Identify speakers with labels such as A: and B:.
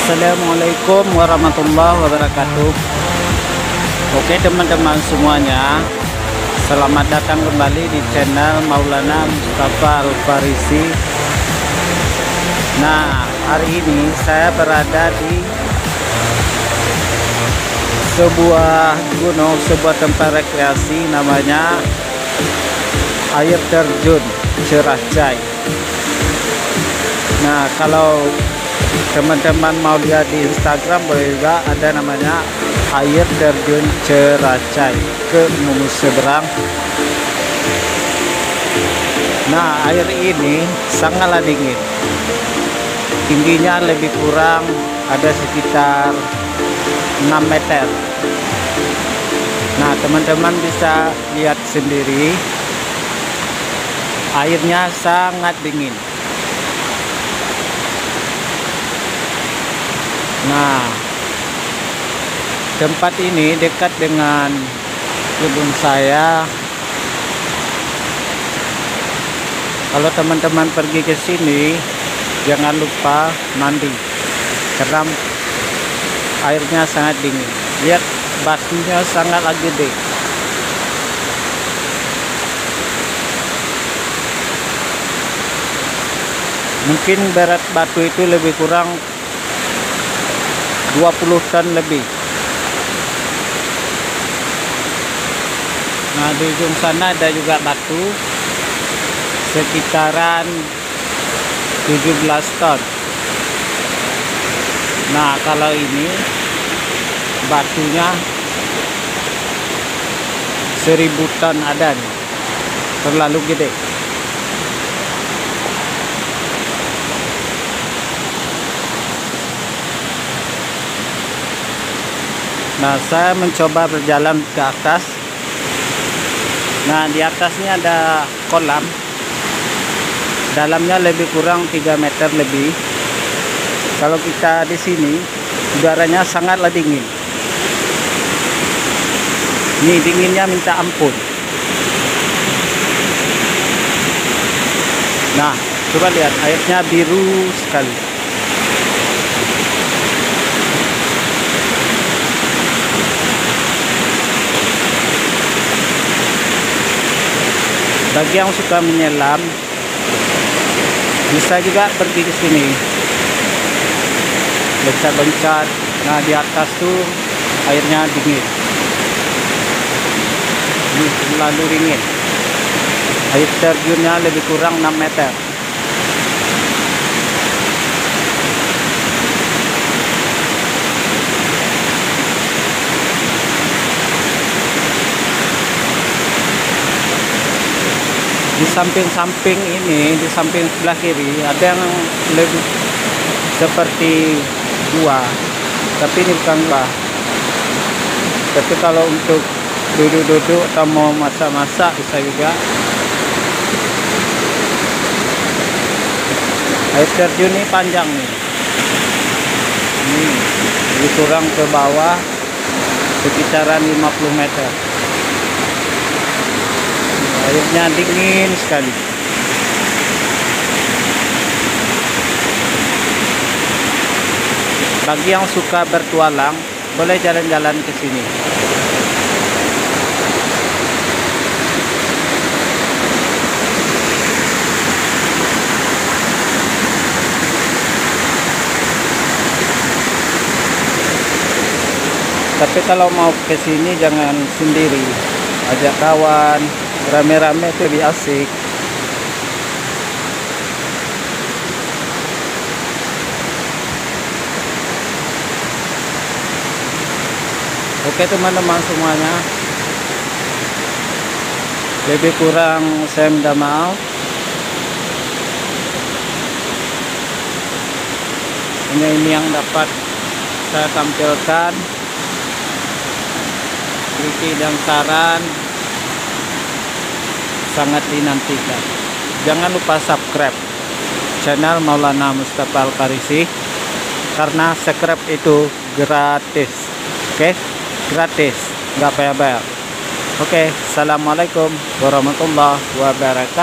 A: Assalamualaikum warahmatullahi wabarakatuh. Oke teman-teman semuanya, selamat datang kembali di channel Maulana Mustafa Al-Farisi. Nah, hari ini saya berada di sebuah gunung, sebuah tempat rekreasi, namanya air terjun Ceracai. Nah, kalau teman-teman mau lihat di Instagram boleh juga, ada namanya air terjun Ceracai ke gunung seberang. Nah, air ini sangatlah dingin, tingginya lebih kurang ada sekitar 6 meter. Nah, teman-teman bisa lihat sendiri, airnya sangat dingin. Nah, tempat ini dekat dengan kebun saya. Kalau teman-teman pergi ke sini, jangan lupa mandi karena airnya sangat dingin. Lihat, batunya sangatlah gede. Mungkin berat batu itu lebih kurang 20 ton lebih. Nah, di ujung sana ada juga batu sekitaran 17 ton. Nah, kalau ini batunya 1000 ton ada nih. Terlalu gede. Nah, saya mencoba berjalan ke atas. Nah, di atasnya ada kolam. Dalamnya lebih kurang 3 meter lebih. Kalau kita di sini, udaranya sangatlah dingin. Ini dinginnya minta ampun. Nah, coba lihat, airnya biru sekali. Bagi yang suka menyelam, bisa juga pergi ke sini, loncat-loncat. Nah, di atas tuh airnya dingin. Ini terlalu dingin. Air terjunnya lebih kurang 6 meter. Di samping-samping ini, di samping sebelah kiri, ada yang lebih seperti gua, tapi ini bukan gua. Tapi kalau untuk duduk-duduk atau mau masak-masak bisa juga. Air terjun ini panjang nih. Ini lebih kurang ke bawah sekitaran 50 meter. Airnya dingin sekali. Bagi yang suka bertualang, boleh jalan-jalan ke sini. Tapi kalau mau ke sini jangan sendiri, ajak kawan. Rame-rame itu lebih asik. Oke teman-teman semuanya, lebih kurang saya minta maaf. Ini yang dapat saya tampilkan. Kritik dan saran sangat dinantikan. Jangan lupa subscribe channel Maulana Mustafa Al-Farisi, karena subscribe itu gratis. Oke, gratis, nggak bayar-bayar. Oke, assalamualaikum warahmatullahi wabarakatuh.